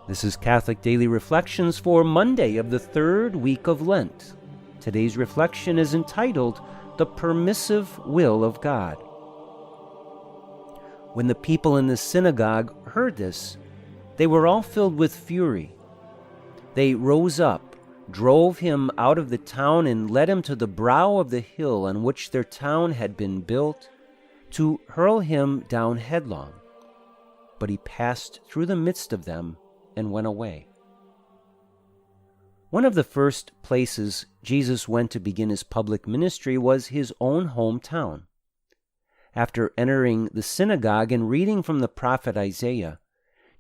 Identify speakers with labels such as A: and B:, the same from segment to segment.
A: This is Catholic Daily Reflections for Monday of the third week of Lent. Today's reflection is entitled, The Permissive Will of God. When the people in the synagogue heard this, they were all filled with fury. They rose up, drove him out of the town, and led him to the brow of the hill on which their town had been built, to hurl him down headlong. But he passed through the midst of them and went away. One of the first places Jesus went to begin his public ministry was his own hometown. After entering the synagogue and reading from the prophet Isaiah,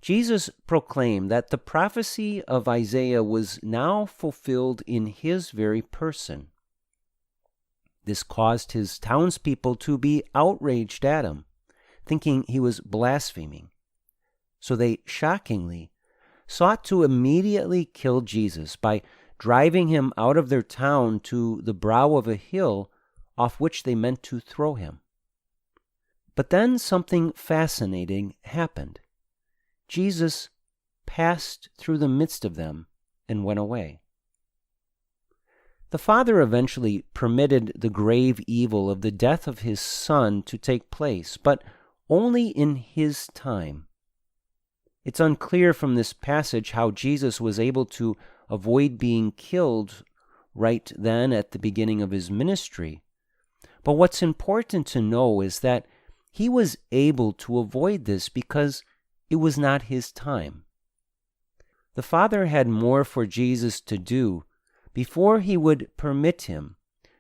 A: Jesus proclaimed that the prophecy of Isaiah was now fulfilled in his very person. This caused his townspeople to be outraged at him, thinking he was blaspheming. So they shockingly sought to immediately kill Jesus by driving him out of their town to the brow of a hill off which they meant to throw him. But then something fascinating happened. Jesus passed through the midst of them and went away. The Father eventually permitted the grave evil of the death of his Son to take place, but only in his time. It's unclear from this passage how Jesus was able to avoid being killed right then at the beginning of his ministry. But what's important to know is that he was able to avoid this because it was not his time. The Father had more for Jesus to do before he would permit him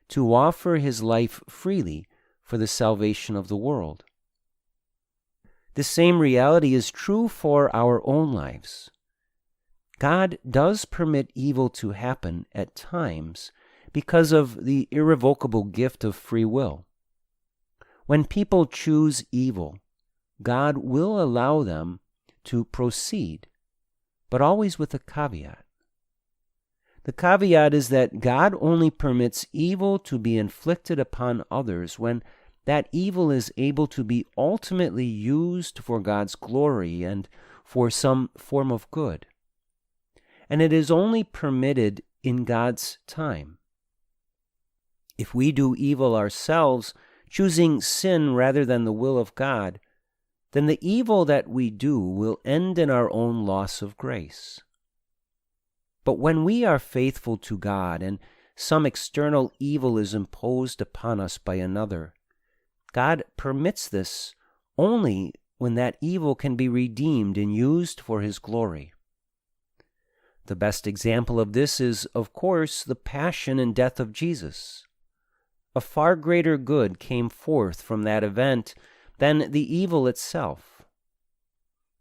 A: to offer his life freely for the salvation of the world. This same reality is true for our own lives. God does permit evil to happen at times because of the irrevocable gift of free will. When people choose evil, God will allow them to proceed, but always with a caveat. The caveat is that God only permits evil to be inflicted upon others when that evil is able to be ultimately used for God's glory and for some form of good. And it is only permitted in God's time. If we do evil ourselves, choosing sin rather than the will of God, then the evil that we do will end in our own loss of grace. But when we are faithful to God and some external evil is imposed upon us by another, God permits this only when that evil can be redeemed and used for his glory. The best example of this is, of course, the passion and death of Jesus. A far greater good came forth from that event than the evil itself.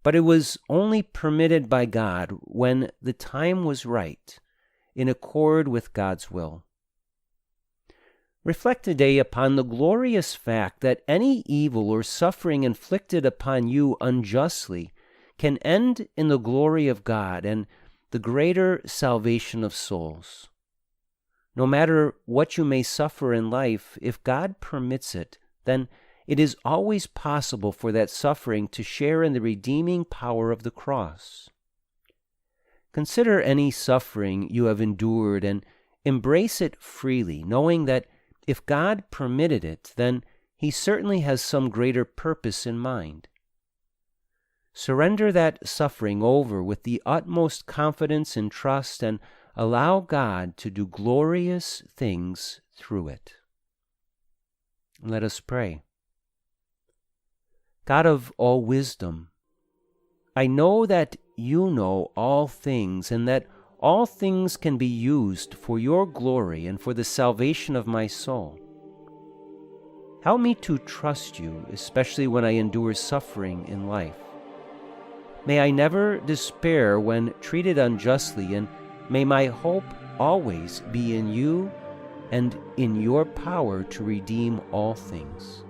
A: But it was only permitted by God when the time was right, in accord with God's will. Reflect today upon the glorious fact that any evil or suffering inflicted upon you unjustly can end in the glory of God and the greater salvation of souls. No matter what you may suffer in life, if God permits it, then it is always possible for that suffering to share in the redeeming power of the cross. Consider any suffering you have endured and embrace it freely, knowing that if God permitted it, then he certainly has some greater purpose in mind. Surrender that suffering over with the utmost confidence and trust and allow God to do glorious things through it. Let us pray. God of all wisdom, I know that you know all things and that all things can be used for your glory and for the salvation of my soul. Help me to trust you, especially when I endure suffering in life. May I never despair when treated unjustly, and may my hope always be in you and in your power to redeem all things.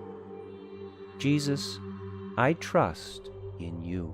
A: Jesus, I trust in you.